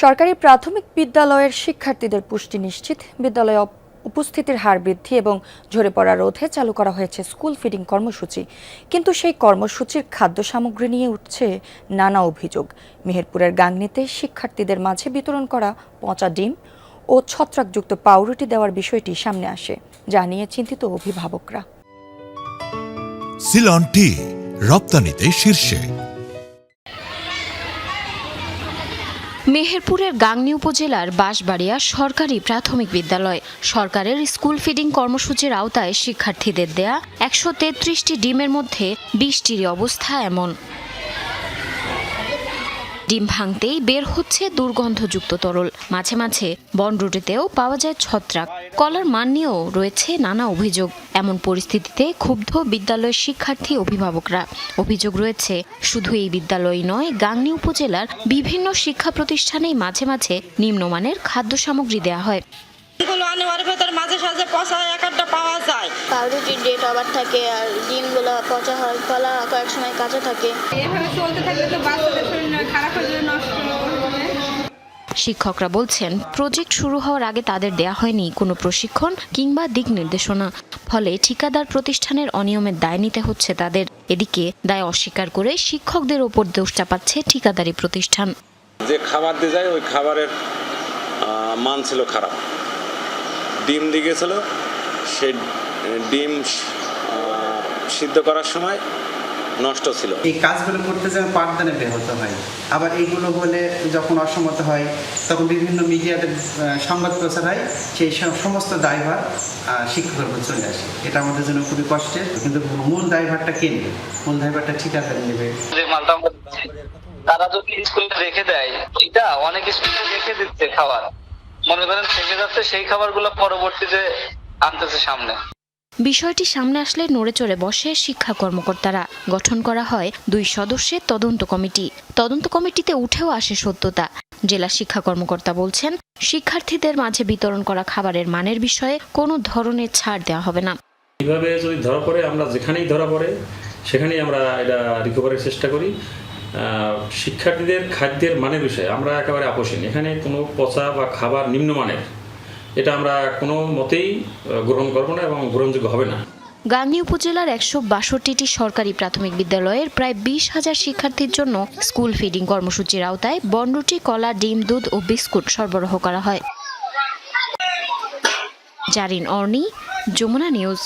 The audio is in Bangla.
সরকারি প্রাথমিক বিদ্যালয়ের শিক্ষার্থীদের পুষ্টি নিশ্চিত, বিদ্যালয়ে উপস্থিতির হার বৃদ্ধি এবং ঝরে পড়া রোধে চালু করা হয়েছে স্কুল ফিডিং কর্মসূচি। কিন্তু সেই কর্মসূচির খাদ্য সামগ্রী নিয়ে উঠছে নানা অভিযোগ। মেহেরপুরের গাংনীতে শিক্ষার্থীদের মাঝে বিতরণ করা পচা ডিম ও ছত্রাকযুক্ত পাউরুটি দেওয়ার বিষয়টি সামনে আসে, যা নিয়ে চিন্তিত অভিভাবকরা। সিলন টি রপ্তানিতে শীর্ষে। মেহেরপুরের গাংনী উপজেলার বাঁশবাড়িয়া সরকারি প্রাথমিক বিদ্যালয় সরকারের স্কুল ফিডিং কর্মসূচির আওতায় শিক্ষার্থীদের দেয়া ১৩৩টি ডিমের মধ্যে ২০টির অবস্থা এমন। ডিম ভাঙতেই বের হচ্ছে দুর্গন্ধযুক্ত তরল, মাঝে মাঝে বনরুটিতেও পাওয়া যায় ছত্রাক। কলার মান নিয়েও রয়েছে নানা অভিযোগ। এমন পরিস্থিতিতে ক্ষুব্ধ বিদ্যালয়ের শিক্ষার্থী অভিভাবকরা। অভিযোগ রয়েছে শুধু এই বিদ্যালয় নয়, গাংনী উপজেলার বিভিন্ন শিক্ষা প্রতিষ্ঠানেই মাঝে মাঝে নিম্নমানের খাদ্য সামগ্রী দেওয়া হয়। মাঝে সাঝে পচা একটা পাওয়া যায়, পাউরুটির ডেট আবার থাকে আর ডিমগুলো পচা হয়, কলা কয়েক সময় কাঁচা থাকে। এভাবে চলতে থাকলে তো বাচ্চাদের শরীর খারাপ হয়ে যাবে, নষ্ট হবে। শিক্ষকরা বলছেন, প্রজেক্ট শুরু হওয়ার আগে তাদের দেয়া হয়নি কোনো প্রশিক্ষণ কিংবা দিক নির্দেশনা, ফলে ঠিকাদার প্রতিষ্ঠানের অনিয়মের দায় নিতে হচ্ছে তাদের। এদিকে দায় অস্বীকার করে শিক্ষকদের ওপর দোষ চাপাচ্ছে ঠিকাদারি প্রতিষ্ঠান। যে খাবার দিয়ে যায় ওই খাবারের মান ছিল খারাপ, ডিম দিয়ে গেছিল, সেই ডিম সিদ্ধ করার সময় নষ্ট ছিল। এই কাজগুলো করতে যেন পাঠদানে ব্যাহত হয়, আবার এইগুলো হলে যখন অসম্মত হয় তখন বিভিন্ন মিডিয়াতে সংবাদ প্রচার হয়, সেই সমস্ত দায়ভার শিক্ষকের উপর চলে আসে। এটা আমাদের জন্য খুবই কষ্টের, কিন্তু মূল দায়ভারটা কে নেবে? মূল দায়ভারটা ঠিকাদার নেবে। যে মালটা আমরা দিচ্ছি তারা যদি স্কুলে রেখে দেয়, এটা অনেক স্কুলে রেখে দিচ্ছে খাবার, মনে করেন থেকে যাচ্ছে, সেই খাবারগুলো পরবর্তীতে আনতেছে সামনে। বিষয়টি সামনে আসলে নড়েচড়ে বসে শিক্ষা কর্মকর্তারা। গঠন করা হয় ২ সদস্যের তদন্ত কমিটি। তদন্ত কমিটিতে উঠেও আসে সত্যতা। জেলা শিক্ষা কর্মকর্তা বলছেন, শিক্ষার্থীদের মাঝে বিতরণ করা খাবারের মানের বিষয়ে কোনো ধরনের ছাড় দেওয়া হবে না। এইভাবে যদি ধরা পড়ে, আমরা যেখানেই ধরা পড়ে সেখানেই আমরা এটা রিকভারির চেষ্টা করি। শিক্ষার্থীদের খাদ্যের মানের বিষয়ে আমরা একেবারে আপোষহীন। এখানে কোনো পচা বা খাবার নিম্নমানের, এটা আমরা কোনো মতেই গ্রহণ করব না এবং গ্রহণযোগ্য হবে না। গাংনী উপজেলার ১৬২টি সরকারি প্রাথমিক বিদ্যালয়ের প্রায় ২০,০০০ শিক্ষার্থীর জন্য স্কুল ফিডিং কর্মসূচির আওতায় বনরুটি, কলা, ডিম, দুধ ও বিস্কুট সরবরাহ করা হয়। জারিন অর্নি, যমুনা নিউজ।